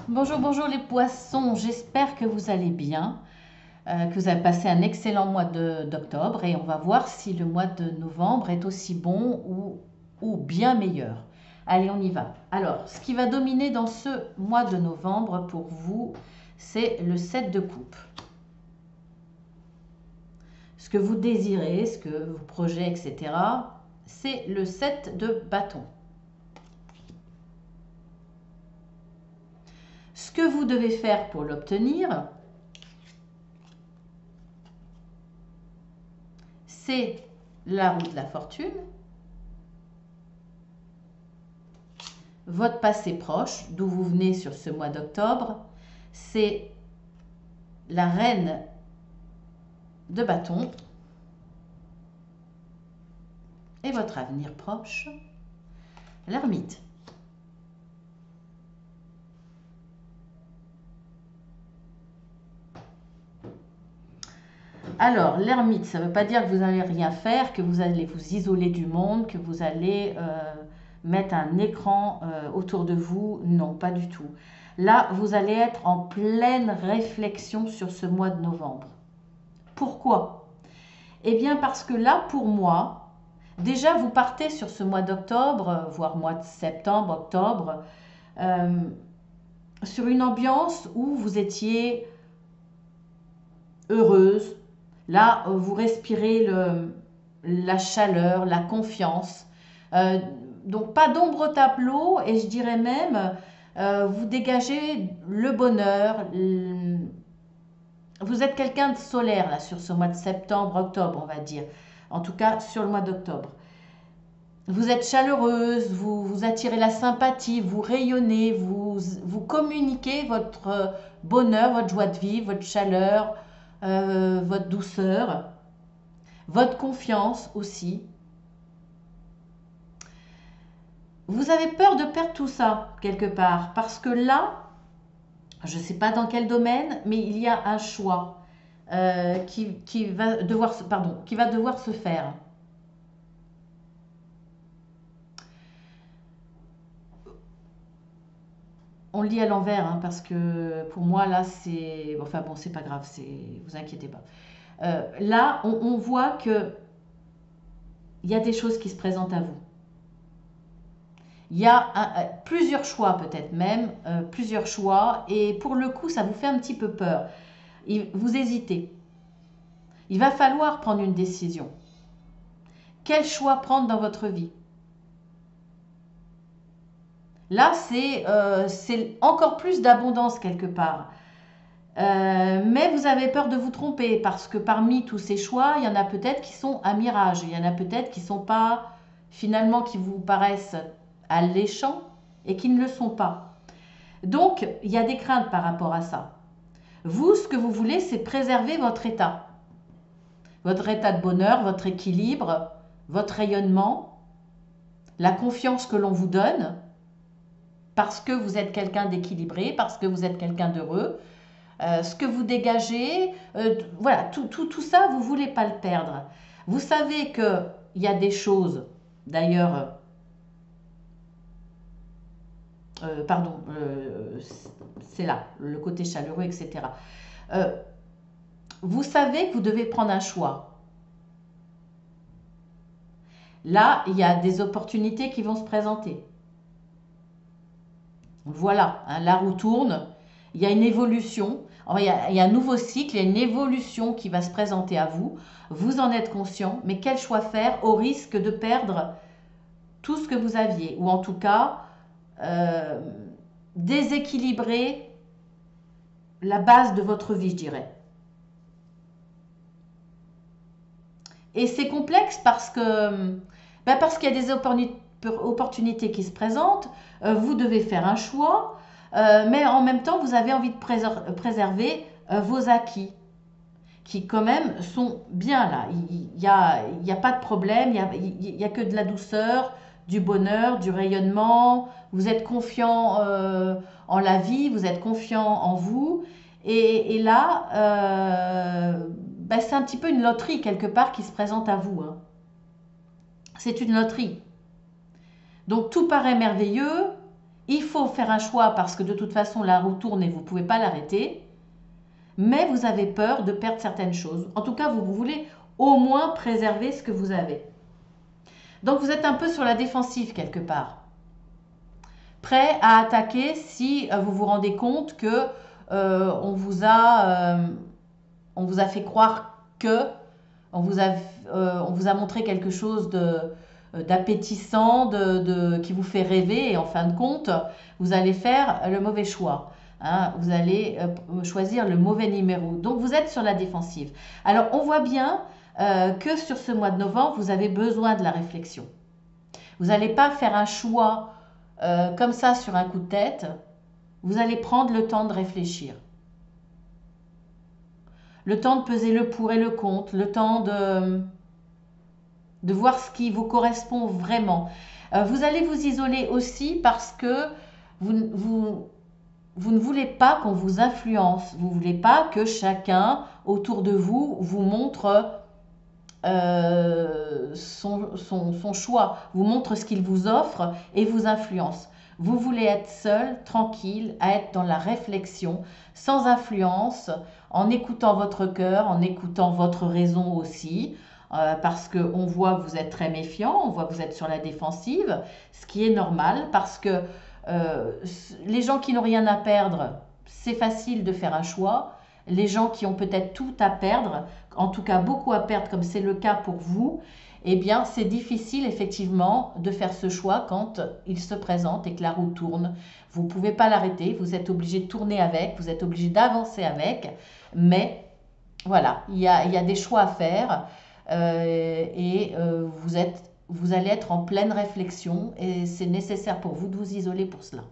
Bonjour, bonjour les poissons, j'espère que vous allez bien, que vous avez passé un excellent mois d'octobre et on va voir si le mois de novembre est aussi bon ou bien meilleur. Allez, on y va. Alors, ce qui va dominer dans ce mois de novembre pour vous, c'est le 7 de coupe. Ce que vous désirez, ce que vos projets, etc., c'est le 7 de bâton. Ce que vous devez faire pour l'obtenir, c'est la roue de la fortune, votre passé proche, d'où vous venez sur ce mois d'octobre, c'est la reine de bâton, et votre avenir proche, l'ermite. Alors, l'ermite, ça ne veut pas dire que vous n'allez rien faire, que vous allez vous isoler du monde, que vous allez mettre un écran autour de vous. Non, pas du tout. Là, vous allez être en pleine réflexion sur ce mois de novembre. Pourquoi? Eh bien, parce que là, pour moi, déjà, vous partez sur ce mois d'octobre, voire mois de septembre, octobre, euh, sur une ambiance où vous étiez heureuse. Là, vous respirez la chaleur, la confiance. Euh, donc, pas d'ombre au tableau et je dirais même, vous dégagez le bonheur. Vous êtes quelqu'un de solaire là sur ce mois de septembre, octobre, on va dire. En tout cas, sur le mois d'octobre. Vous êtes chaleureuse, vous attirez la sympathie, vous rayonnez, vous communiquez votre bonheur, votre joie de vivre, votre chaleur, votre douceur, votre confiance aussi. Vous avez peur de perdre tout ça quelque part parce que là, je ne sais pas dans quel domaine, mais il y a un choix qui va devoir se faire. On le lit à l'envers, hein, parce que pour moi, là, c'est... Enfin bon, c'est pas grave, vous inquiétez pas. Là, on voit que il y a des choses qui se présentent à vous. Il y a plusieurs choix, peut-être même, plusieurs choix, et pour le coup, ça vous fait un petit peu peur. Vous hésitez. Il va falloir prendre une décision. Quel choix prendre dans votre vie? Là, c'est encore plus d'abondance quelque part. Mais vous avez peur de vous tromper parce que parmi tous ces choix, il y en a peut-être qui sont un mirage. Il y en a peut-être qui sont pas, finalement, qui vous paraissent alléchants et qui ne le sont pas. Donc, il y a des craintes par rapport à ça. Vous, ce que vous voulez, c'est préserver votre état. Votre état de bonheur, votre équilibre, votre rayonnement, la confiance que l'on vous donne, parce que vous êtes quelqu'un d'équilibré, parce que vous êtes quelqu'un d'heureux, ce que vous dégagez, voilà, tout ça, vous ne voulez pas le perdre. Vous savez qu'il y a des choses, d'ailleurs, pardon, c'est là, le côté chaleureux, etc. Vous savez que vous devez prendre un choix. Là, il y a des opportunités qui vont se présenter. Voilà, hein, la roue tourne, il y a une évolution, il y a un nouveau cycle, il y a une évolution qui va se présenter à vous. Vous en êtes conscient, mais quel choix faire au risque de perdre tout ce que vous aviez, ou en tout cas euh, déséquilibrer la base de votre vie, je dirais. Et c'est complexe parce qu'il y a des opportunités qui se présentent, vous devez faire un choix, mais en même temps, vous avez envie de préserver vos acquis, qui quand même sont bien là. Il y a pas de problème, il y a que de la douceur, du bonheur, du rayonnement. Vous êtes confiant en la vie, vous êtes confiant en vous. Et là, c'est un petit peu une loterie quelque part qui se présente à vous, hein. C'est une loterie. Donc tout paraît merveilleux, Il faut faire un choix parce que de toute façon, la roue tourne et vous ne pouvez pas l'arrêter. Mais vous avez peur de perdre certaines choses. En tout cas, vous voulez au moins préserver ce que vous avez. Donc, vous êtes un peu sur la défensive quelque part. Prêt à attaquer si vous vous rendez compte que on vous a fait croire que on vous a montré quelque chose d'appétissant, qui vous fait rêver, et en fin de compte, vous allez faire le mauvais choix. Hein, vous allez choisir le mauvais numéro. Donc, vous êtes sur la défensive. Alors, on voit bien que sur ce mois de novembre, vous avez besoin de la réflexion. Vous n'allez pas faire un choix comme ça sur un coup de tête. Vous allez prendre le temps de réfléchir. Le temps de peser le pour et le contre, le temps de voir ce qui vous correspond vraiment. Vous allez vous isoler aussi parce que vous ne voulez pas qu'on vous influence. Vous ne voulez pas que chacun autour de vous vous montre son choix, vous montre ce qu'il vous offre et vous influence. Vous voulez être seul, tranquille, à être dans la réflexion, sans influence, en écoutant votre cœur, en écoutant votre raison aussi, parce qu'on voit que vous êtes très méfiant, on voit que vous êtes sur la défensive, ce qui est normal, parce que les gens qui n'ont rien à perdre, c'est facile de faire un choix. Les gens qui ont peut-être tout à perdre, en tout cas beaucoup à perdre, comme c'est le cas pour vous, eh bien, c'est difficile effectivement de faire ce choix quand il se présente et que la roue tourne. Vous ne pouvez pas l'arrêter, vous êtes obligé de tourner avec, vous êtes obligé d'avancer avec, mais voilà, il y a des choix à faire vous allez être en pleine réflexion et c'est nécessaire pour vous de vous isoler pour cela.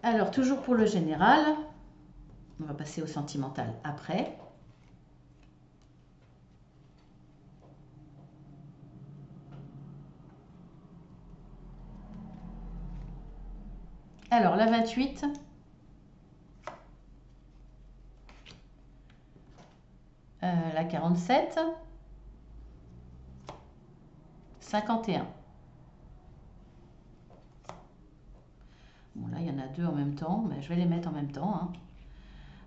Alors, toujours pour le général, on va passer au sentimental après. Alors, la 28, la 47, 51. Bon, là, il y en a deux en même temps, mais je vais les mettre en même temps. Hein.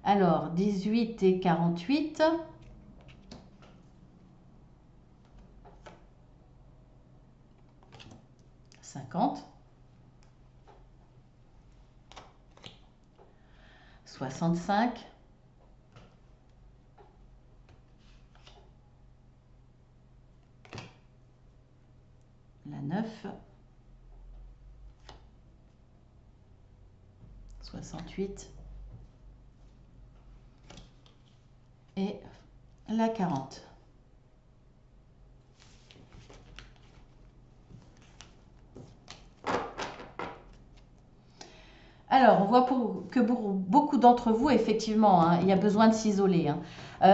Alors, 18 et 48. 50. 65. La 9. 68 et la 40. Alors, on voit que pour beaucoup d'entre vous, effectivement, hein, il y a besoin de s'isoler. Hein.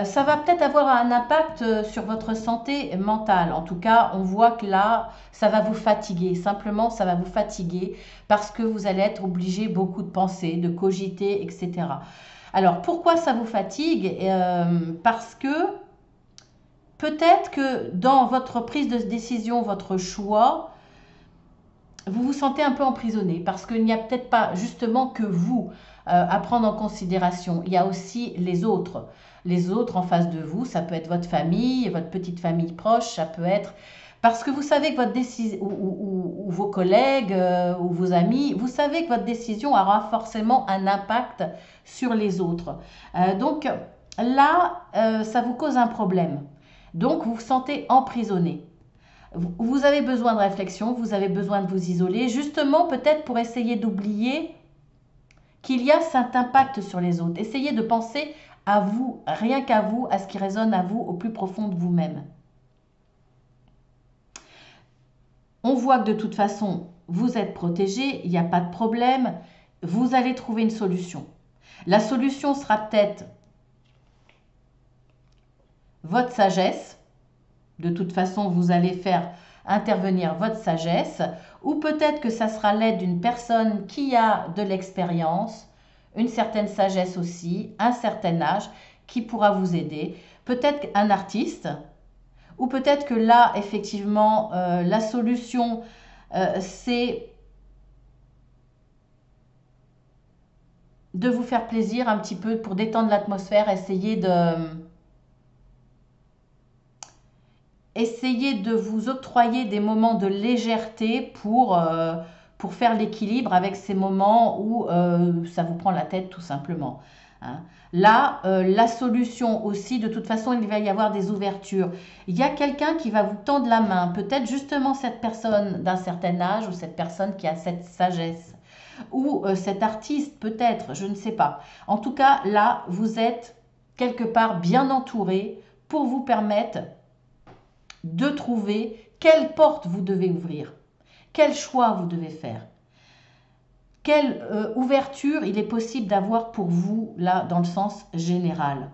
Ça va peut-être avoir un impact sur votre santé mentale. En tout cas, on voit que là, ça va vous fatiguer. Simplement, ça va vous fatiguer parce que vous allez être obligé beaucoup de penser, de cogiter, etc. Alors, pourquoi ça vous fatigue? Parce que peut-être que dans votre prise de décision, votre choix, vous vous sentez un peu emprisonné parce qu'il n'y a peut-être pas justement que vous à prendre en considération. Il y a aussi les autres. Les autres en face de vous, ça peut être votre famille, votre petite famille proche, ça peut être... Parce que vous savez que votre décision, ou vos collègues, ou vos amis, vous savez que votre décision aura forcément un impact sur les autres. Donc là, ça vous cause un problème. Donc vous vous sentez emprisonné. Vous avez besoin de réflexion, vous avez besoin de vous isoler, justement peut-être pour essayer d'oublier qu'il y a cet impact sur les autres. Essayez de penser à vous, rien qu'à vous, à ce qui résonne à vous au plus profond de vous-même. On voit que de toute façon, vous êtes protégé, il n'y a pas de problème, vous allez trouver une solution. La solution sera peut-être votre sagesse. De toute façon, vous allez faire intervenir votre sagesse, ou peut-être que ça sera l'aide d'une personne qui a de l'expérience, une certaine sagesse aussi, un certain âge, qui pourra vous aider. Peut-être un artiste, ou peut-être que là, effectivement, la solution, c'est de vous faire plaisir un petit peu pour détendre l'atmosphère, essayer de vous octroyer des moments de légèreté pour faire l'équilibre avec ces moments où ça vous prend la tête tout simplement. Hein. Là, la solution aussi, de toute façon, il va y avoir des ouvertures. Il y a quelqu'un qui va vous tendre la main, peut-être justement cette personne d'un certain âge ou cette personne qui a cette sagesse ou cet artiste peut-être, je ne sais pas. En tout cas, là, vous êtes quelque part bien entouré pour vous permettre de trouver quelle porte vous devez ouvrir, quel choix vous devez faire, quelle ouverture il est possible d'avoir pour vous, là, dans le sens général.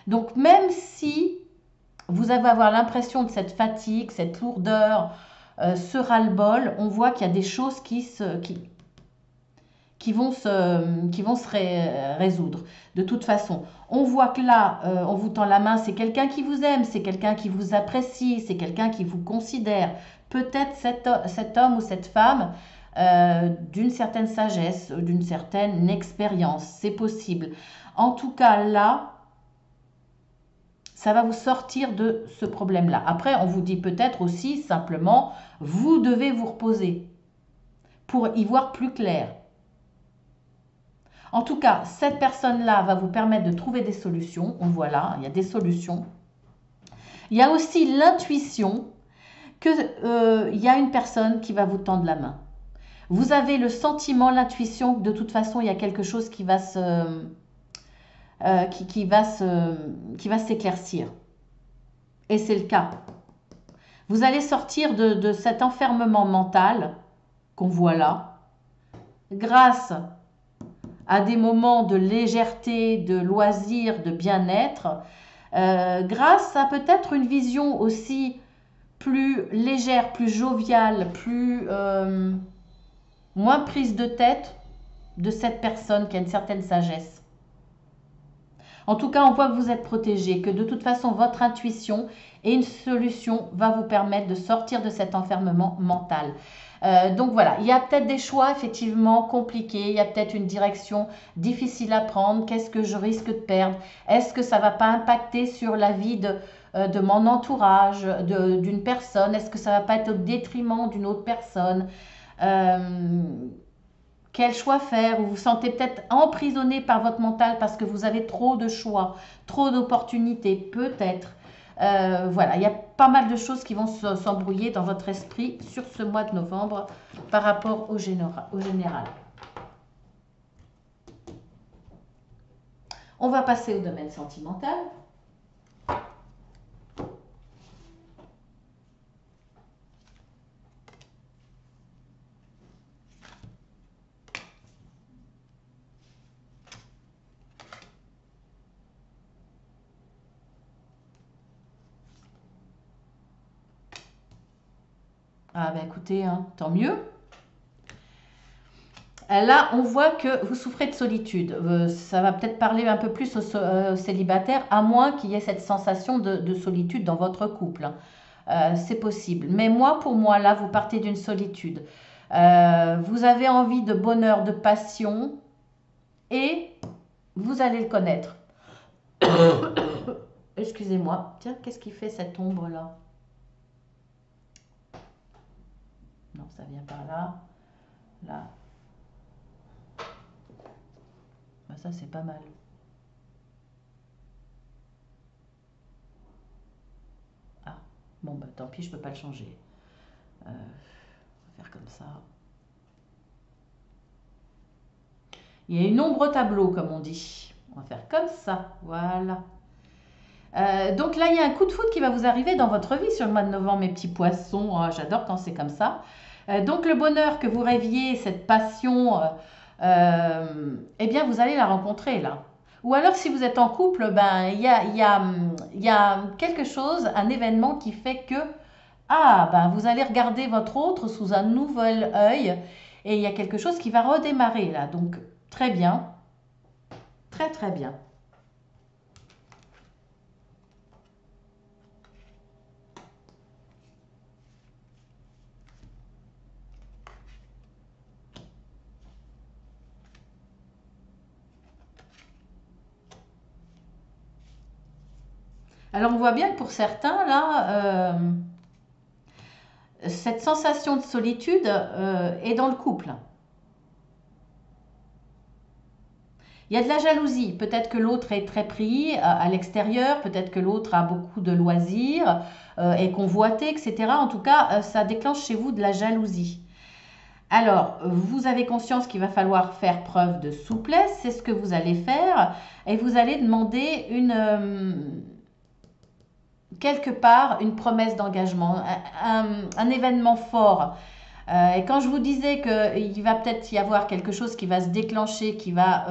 Donc, même si vous allez avoir l'impression de cette fatigue, cette lourdeur, ce ras-le-bol, on voit qu'il y a des choses qui vont se résoudre. De toute façon, on voit que là, on vous tend la main, c'est quelqu'un qui vous aime, c'est quelqu'un qui vous apprécie, c'est quelqu'un qui vous considère. Peut-être cet homme ou cette femme d'une certaine sagesse, d'une certaine expérience, c'est possible. En tout cas, là, ça va vous sortir de ce problème-là. Après, on vous dit peut-être aussi simplement, vous devez vous reposer pour y voir plus clair. En tout cas, cette personne-là va vous permettre de trouver des solutions. On voit là, il y a des solutions. Il y a aussi l'intuition qu'il y a une personne qui va vous tendre la main. Vous avez le sentiment, l'intuition que de toute façon, il y a quelque chose qui va s'éclaircir. Et c'est le cas. Vous allez sortir de cet enfermement mental qu'on voit là, grâce à des moments de légèreté, de loisir, de bien-être, grâce à peut-être une vision aussi plus légère, plus joviale, moins prise de tête de cette personne qui a une certaine sagesse. En tout cas, on voit que vous êtes protégé, que de toute façon, votre intuition et une solution va vous permettre de sortir de cet enfermement mental. Donc voilà, il y a peut-être des choix effectivement compliqués, il y a peut-être une direction difficile à prendre. Qu'est-ce que je risque de perdre? Est-ce que ça ne va pas impacter sur la vie de mon entourage, d'une personne? Est-ce que ça ne va pas être au détriment d'une autre personne? Quel choix faire? Vous vous sentez peut-être emprisonné par votre mental parce que vous avez trop de choix, trop d'opportunités, peut-être. Voilà, il y a pas mal de choses qui vont s'embrouiller dans votre esprit sur ce mois de novembre par rapport au général. On va passer au domaine sentimental. Ah ben écoutez, hein, tant mieux. Là, on voit que vous souffrez de solitude. Ça va peut-être parler un peu plus aux célibataires, à moins qu'il y ait cette sensation de solitude dans votre couple. C'est possible. Mais moi, pour moi, là, vous partez d'une solitude. Vous avez envie de bonheur, de passion, et vous allez le connaître. Excusez-moi. Tiens, qu'est-ce qui fait cette ombre-là? Non, ça vient par là. Là. Ben, ça, c'est pas mal. Ah, bon, bah tant pis, je peux pas le changer. On va faire comme ça. Il y a une ombre au tableau, comme on dit. On va faire comme ça. Voilà. Donc là, il y a un coup de foudre qui va vous arriver dans votre vie sur le mois de novembre, mes petits poissons. Oh, j'adore quand c'est comme ça. Donc le bonheur que vous rêviez, cette passion, eh bien vous allez la rencontrer là. Ou alors si vous êtes en couple, ben il y a quelque chose, un événement qui fait que ben vous allez regarder votre autre sous un nouvel œil et il y a quelque chose qui va redémarrer là. Donc Très bien. Très, très bien. Alors, on voit bien que pour certains, là, cette sensation de solitude est dans le couple. Il y a de la jalousie. Peut-être que l'autre est très pris à l'extérieur, peut-être que l'autre a beaucoup de loisirs, est convoité, etc. En tout cas, ça déclenche chez vous de la jalousie. Alors, vous avez conscience qu'il va falloir faire preuve de souplesse, c'est ce que vous allez faire, et vous allez demander quelque part une promesse d'engagement, un événement fort. Et quand je vous disais qu'il va peut-être y avoir quelque chose qui va se déclencher, qui va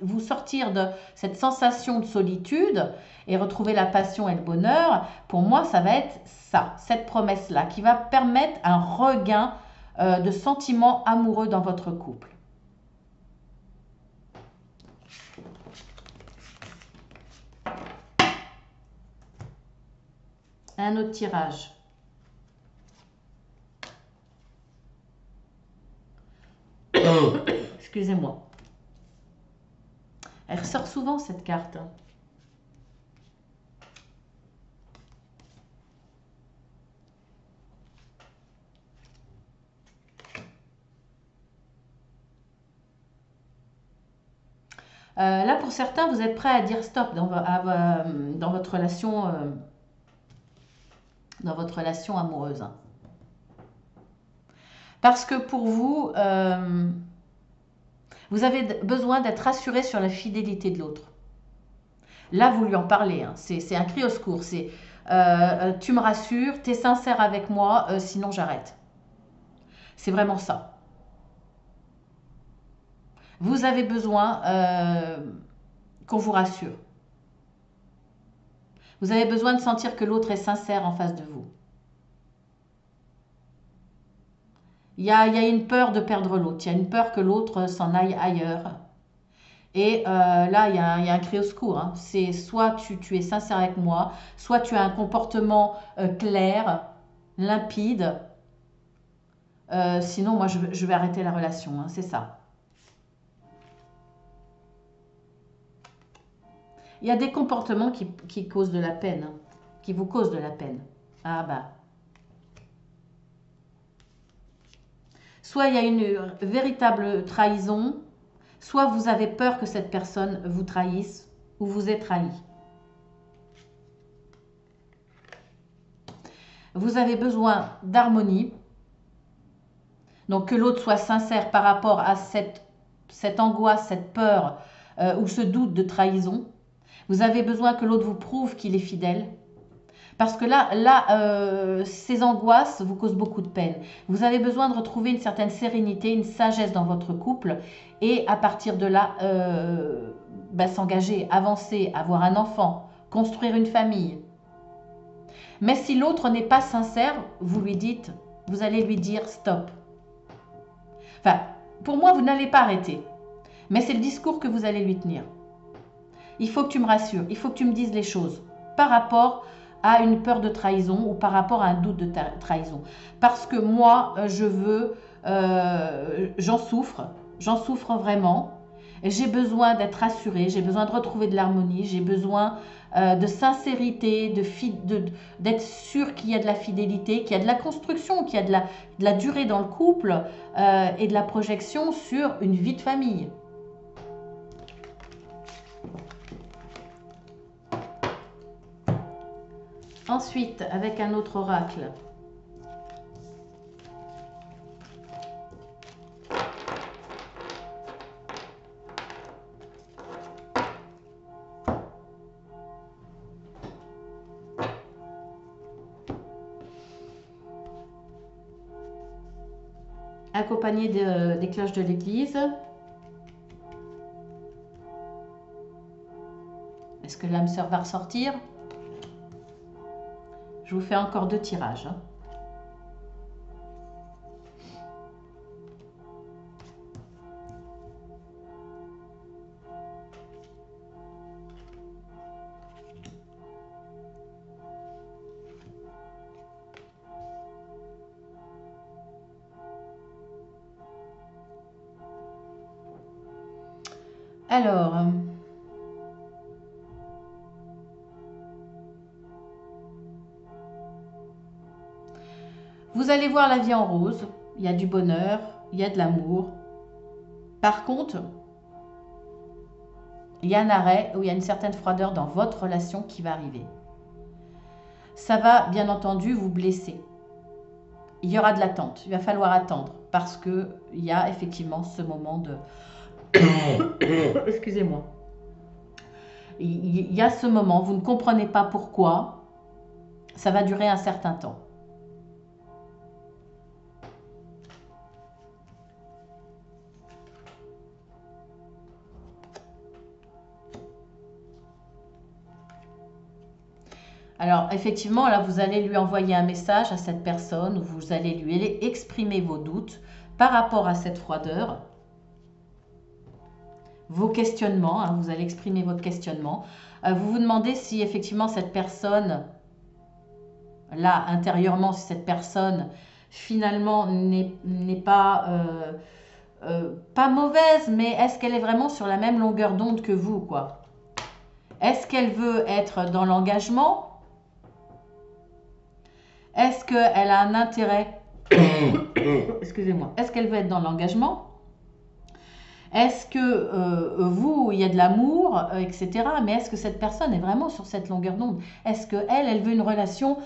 vous sortir de cette sensation de solitude et retrouver la passion et le bonheur, pour moi, ça va être ça, cette promesse-là, qui va permettre un regain de sentiments amoureux dans votre couple. Un autre tirage. Excusez-moi. Elle ressort souvent cette carte. Là, pour certains, vous êtes prêts à dire stop dans votre relation amoureuse. Parce que pour vous, vous avez besoin d'être rassuré sur la fidélité de l'autre. Là, vous lui en parlez. Hein. C'est un cri au secours. C'est tu me rassures, tu es sincère avec moi, sinon j'arrête. C'est vraiment ça. Vous avez besoin qu'on vous rassure. Vous avez besoin de sentir que l'autre est sincère en face de vous. Il y a une peur de perdre l'autre. Il y a une peur que l'autre s'en aille ailleurs. Et là, il y a un cri au secours. Hein. C'est soit tu es sincère avec moi, soit tu as un comportement clair, limpide. Sinon, moi, je vais arrêter la relation. Hein. C'est ça. Il y a des comportements qui causent de la peine, hein, qui vous causent de la peine. Ah bah. Soit il y a une véritable trahison, soit vous avez peur que cette personne vous trahisse ou vous ait trahi. Vous avez besoin d'harmonie, donc que l'autre soit sincère par rapport à cette angoisse, cette peur ou ce doute de trahison. Vous avez besoin que l'autre vous prouve qu'il est fidèle. Parce que là, ces angoisses vous causent beaucoup de peine. Vous avez besoin de retrouver une certaine sérénité, une sagesse dans votre couple. Et à partir de là, s'engager, avancer, avoir un enfant, construire une famille. Mais si l'autre n'est pas sincère, vous allez lui dire stop. Enfin, pour moi, vous n'allez pas arrêter. Mais c'est le discours que vous allez lui tenir. Il faut que tu me rassures, il faut que tu me dises les choses par rapport à une peur de trahison ou par rapport à un doute de trahison. Parce que moi, j'en souffre vraiment. J'ai besoin d'être rassurée, j'ai besoin de retrouver de l'harmonie, j'ai besoin de sincérité, d'être sûr qu'il y a de la fidélité, qu'il y a de la construction, qu'il y a de la durée dans le couple et de la projection sur une vie de famille. Ensuite, avec un autre oracle. Accompagné des cloches de l'église. Est-ce que l'âme sœur va ressortir ? Je vous fais encore 2 tirages. Hein. Alors, vous allez voir la vie en rose. Il y a du bonheur, il y a de l'amour. Par contre, il y a un arrêt où il y a une certaine froideur dans votre relation qui va arriver. Ça va, bien entendu, vous blesser. Il y aura de l'attente. Il va falloir attendre parce qu'il y a effectivement ce moment de... Excusez-moi. Il y a ce moment, vous ne comprenez pas pourquoi. Ça va durer un certain temps. Alors, effectivement, là, vous allez lui envoyer un message à cette personne, où vous allez lui exprimer vos doutes par rapport à cette froideur, vos questionnements, hein, vous allez exprimer votre questionnement. Vous vous demandez si effectivement cette personne, là, intérieurement, si cette personne, finalement, n'est pas, pas mauvaise, mais est-ce qu'elle est vraiment sur la même longueur d'onde que vous, quoi? Est-ce qu'elle veut être dans l'engagement? Est-ce qu'elle a un intérêt? Excusez-moi. Est-ce qu'elle veut être dans l'engagement? Est-ce que vous, il y a de l'amour, etc. Mais est-ce que cette personne est vraiment sur cette longueur d'onde? Est-ce qu'elle, elle veut une relation,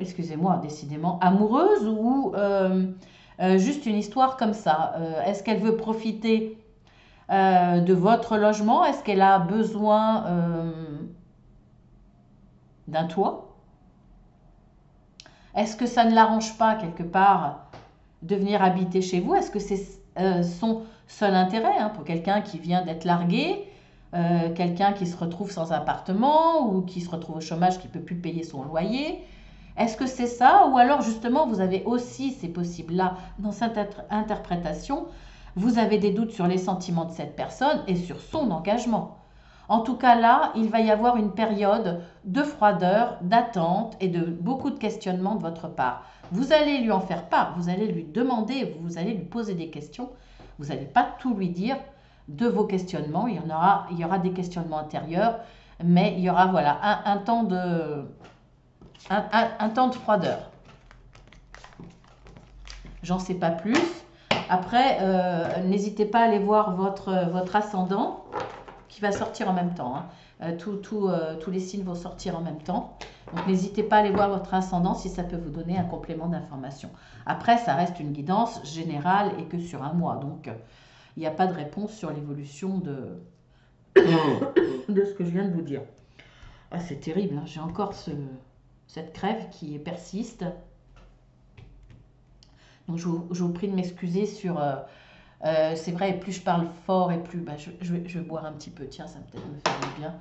excusez-moi, décidément, amoureuse ou juste une histoire comme ça? Est-ce qu'elle veut profiter de votre logement? Est-ce qu'elle a besoin d'un toit? Est-ce que ça ne l'arrange pas quelque part de venir habiter chez vous? Est-ce que c'est son seul intérêt, hein, pour quelqu'un qui vient d'être largué, quelqu'un qui se retrouve sans appartement ou qui se retrouve au chômage, qui ne peut plus payer son loyer? Est-ce que c'est ça? Ou alors justement vous avez aussi, c'est possible là, dans cette interprétation, vous avez des doutes sur les sentiments de cette personne et sur son engagement. En tout cas là, il va y avoir une période de froideur, d'attente et de beaucoup de questionnements de votre part. Vous allez lui en faire part, vous allez lui demander, vous allez lui poser des questions. Vous n'allez pas tout lui dire de vos questionnements. Il y aura des questionnements intérieurs, mais il y aura voilà, un temps de froideur. J'en sais pas plus. Après, n'hésitez pas à aller voir votre ascendant qui va sortir en même temps. Hein. Tous les signes vont sortir en même temps. Donc n'hésitez pas à aller voir votre ascendant si ça peut vous donner un complément d'information. Après, ça reste une guidance générale et que sur un mois. Donc il n'y a pas de réponse sur l'évolution de ce que je viens de vous dire. Ah, c'est terrible, hein. J'ai encore cette crève qui persiste. Donc je vous prie de m'excuser sur... c'est vrai, plus je parle fort et plus... je vais boire un petit peu, tiens, ça va peut-être me faire du bien.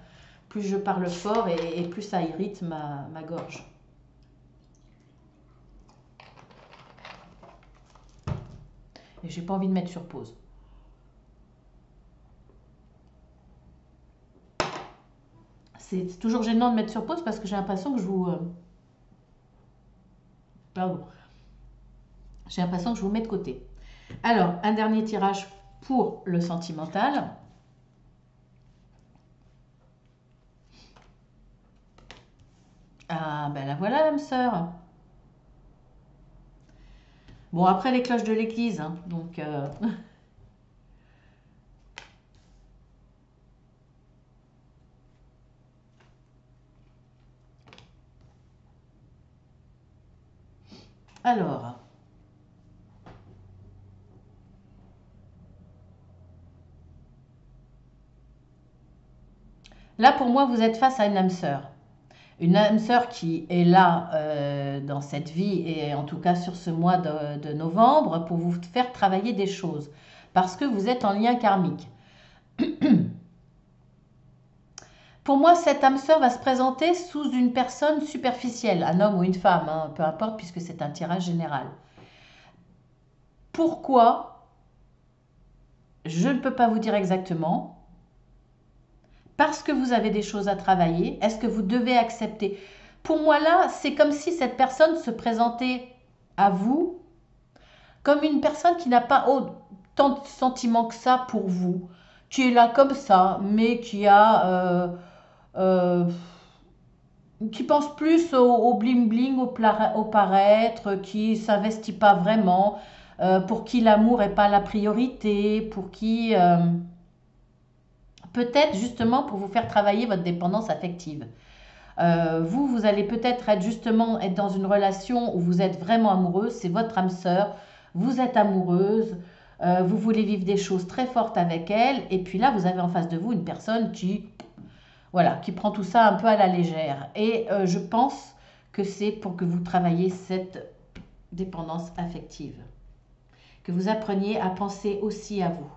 Plus je parle fort et plus ça irrite ma gorge. Et j'ai pas envie de mettre sur pause. C'est toujours gênant de mettre sur pause parce que j'ai l'impression que je vous... Pardon. J'ai l'impression que je vous mets de côté. Alors, un dernier tirage pour le sentimental. Ah, ben la voilà, l'âme sœur. Bon, après les cloches de l'église, hein, donc... Alors... Là, pour moi, vous êtes face à une âme sœur. Une âme sœur qui est là dans cette vie et en tout cas sur ce mois de novembre pour vous faire travailler des choses. Parce que vous êtes en lien karmique. Pour moi, cette âme sœur va se présenter sous une personne superficielle, un homme ou une femme, hein, peu importe puisque c'est un tirage général. Pourquoi? Je ne peux pas vous dire exactement. Parce que vous avez des choses à travailler, est-ce que vous devez accepter? Pour moi là, c'est comme si cette personne se présentait à vous comme une personne qui n'a pas autant de sentiments que ça pour vous, qui est là comme ça, mais euh, qui pense plus au bling bling, au paraître, qui s'investit pas vraiment, pour qui l'amour est pas la priorité, pour qui peut-être justement pour vous faire travailler votre dépendance affective. Vous allez peut-être être justement être dans une relation où vous êtes vraiment amoureuse, c'est votre âme sœur, vous êtes amoureuse, vous voulez vivre des choses très fortes avec elle, et puis là vous avez en face de vous une personne qui, voilà, qui prend tout ça un peu à la légère. Et je pense que c'est pour que vous travailliez cette dépendance affective, que vous appreniez à penser aussi à vous.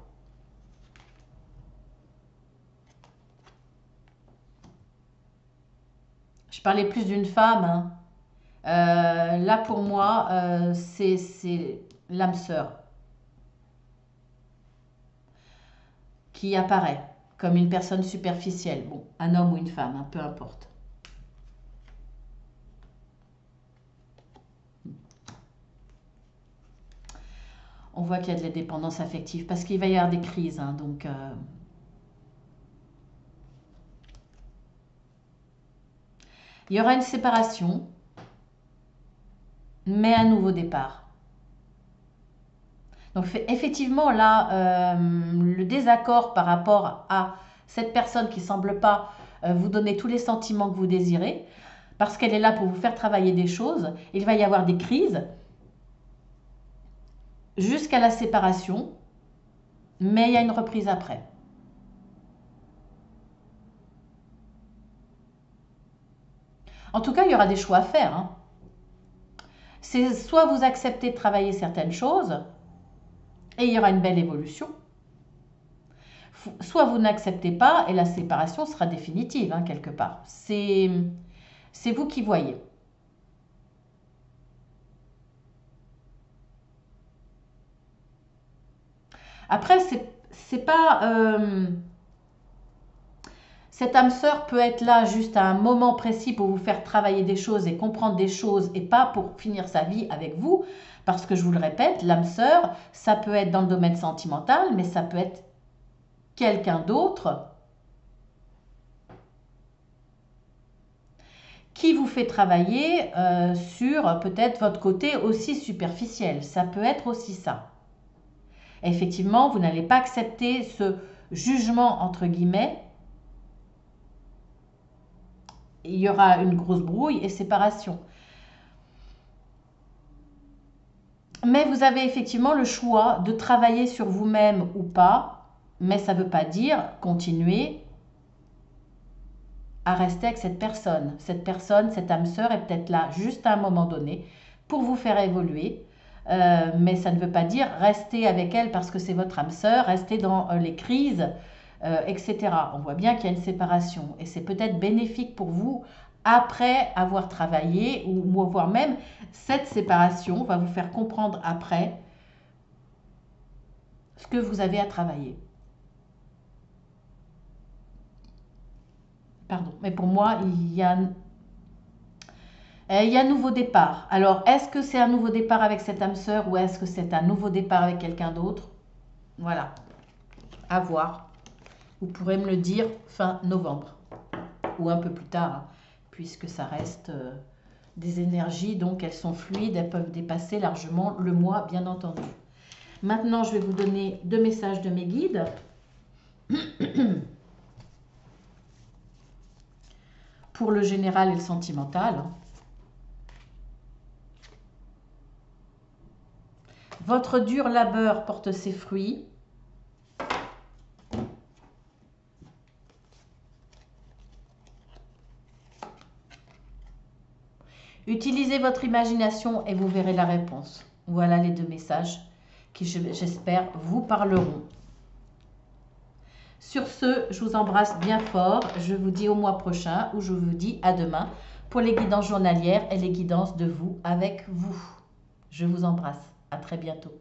Je parlais plus d'une femme, hein. Là, pour moi, c'est l'âme sœur qui apparaît comme une personne superficielle. Bon, un homme ou une femme, hein, peu importe. On voit qu'il y a de la dépendance affective parce qu'il va y avoir des crises, hein, donc il y aura une séparation, mais un nouveau départ. Donc effectivement, là, le désaccord par rapport à cette personne qui ne semble pas vous donner tous les sentiments que vous désirez, parce qu'elle est là pour vous faire travailler des choses, il va y avoir des crises jusqu'à la séparation, mais il y a une reprise après. En tout cas, il y aura des choix à faire, hein. C'est soit vous acceptez de travailler certaines choses, et il y aura une belle évolution, soit vous n'acceptez pas et la séparation sera définitive, hein, quelque part. C'est vous qui voyez. Après, c'est pas... cette âme sœur peut être là juste à un moment précis pour vous faire travailler des choses et comprendre des choses et pas pour finir sa vie avec vous. Parce que je vous le répète, l'âme sœur, ça peut être dans le domaine sentimental, mais ça peut être quelqu'un d'autre qui vous fait travailler sur peut-être votre côté aussi superficiel. Ça peut être aussi ça. Effectivement, vous n'allez pas accepter ce jugement entre guillemets. Il y aura une grosse brouille et séparation. Mais vous avez effectivement le choix de travailler sur vous-même ou pas, mais ça ne veut pas dire continuer à rester avec cette personne. Cette personne, cette âme sœur est peut-être là juste à un moment donné pour vous faire évoluer, mais ça ne veut pas dire rester avec elle parce que c'est votre âme sœur, rester dans les crises, etc. On voit bien qu'il y a une séparation et c'est peut-être bénéfique pour vous après avoir travaillé ou voire même cette séparation va vous faire comprendre après ce que vous avez à travailler. Pardon, mais pour moi, il y a un nouveau départ. Alors, est-ce que c'est un nouveau départ avec cette âme sœur ou est-ce que c'est un nouveau départ avec quelqu'un d'autre? Voilà, à voir. Vous pourrez me le dire fin novembre ou un peu plus tard, hein, puisque ça reste des énergies, donc elles sont fluides, elles peuvent dépasser largement le mois, bien entendu. Maintenant, je vais vous donner 2 messages de mes guides. Pour le général et le sentimental. Votre dur labeur porte ses fruits. Utilisez votre imagination et vous verrez la réponse. Voilà les 2 messages qui, j'espère, vous parleront. Sur ce, je vous embrasse bien fort. Je vous dis au mois prochain ou je vous dis à demain pour les guidances journalières et les guidances de vous avec vous. Je vous embrasse. À très bientôt.